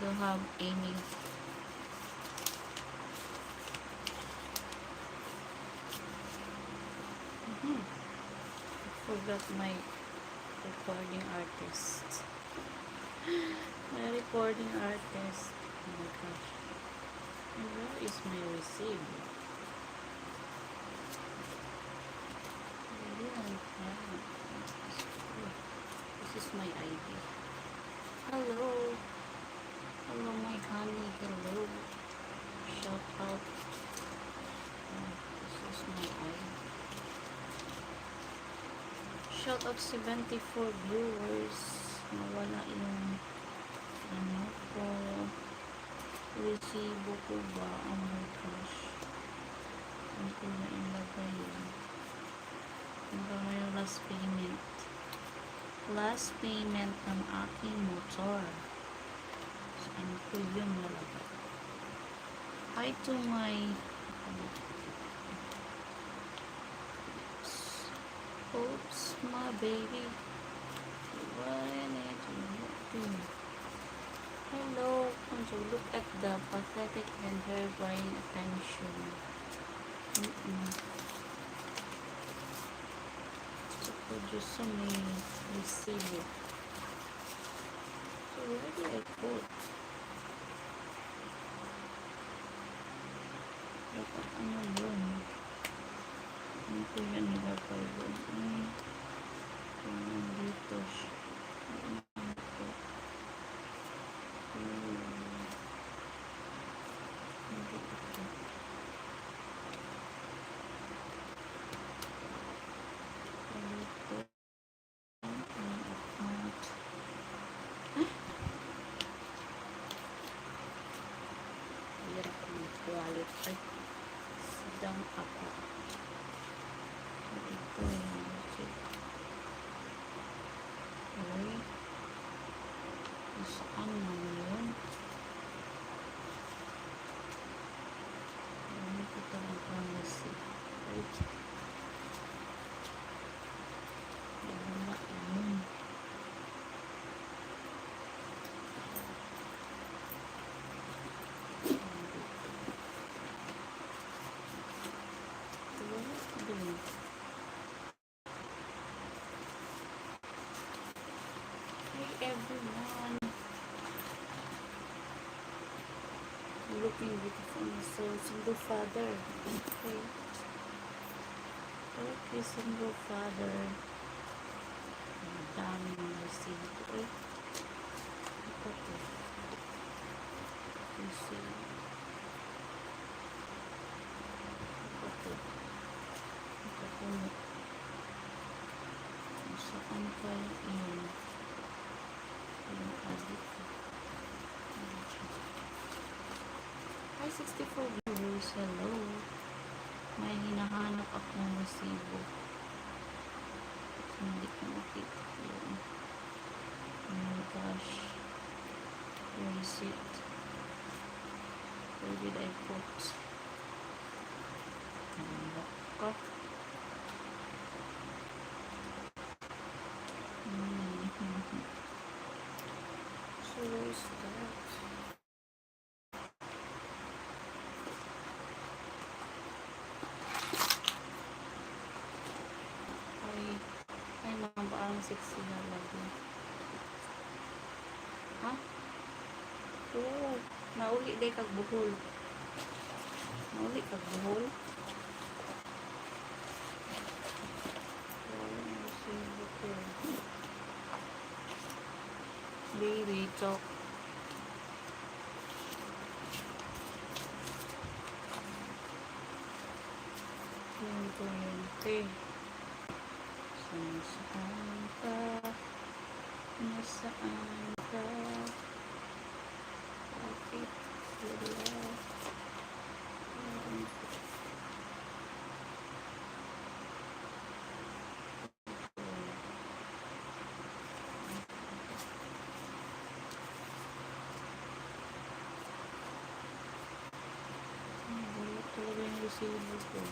don't have any. I forgot my recording artist. My recording artist. Oh my gosh. And where is my receipt? This is my ID. Hello. Hello, my honey. Hello. Shout out. This is my ID. Shout out 74 viewers. Nawala yung ano ko. Resibo ko ba? Oh my gosh. Ano ko na ilagay yun? Hanggang ngayon last payment. Last payment ng aking motor. Saan ko yun nalagay? Hi to my oops, my baby. What I need to do. Hello, so look at the pathetic and terrifying attention. So just so may receive it. So where did I put? Dapat ano yun? Ano ko yan nilagay doon? Nandito siya. Wallet ay sidang ako. Ito yung music. Uy. Saan man yun? Ano ko talaga nasi? Wait. Wala yun. Everyone looking beautiful, so single father. Okay, single father. Ang dami ng receipt. Ito po. Receipt. Ito po. Ito po. Saan kayo yun? Hi 64 viewers, hello. May hinahanap akong resibo. Hindi ko makita yun. Oh my gosh. Where is it? Where did I put? Baka. So where is that? Ay mga parang sexy na lagi. Ha? Oo. Nauli day kag buhol. Nauli kag buhol. Baby, talk. Yung kuryente. Nasaan ka? Nasaan ka? Bakit wala? Talaga yung resibo ko.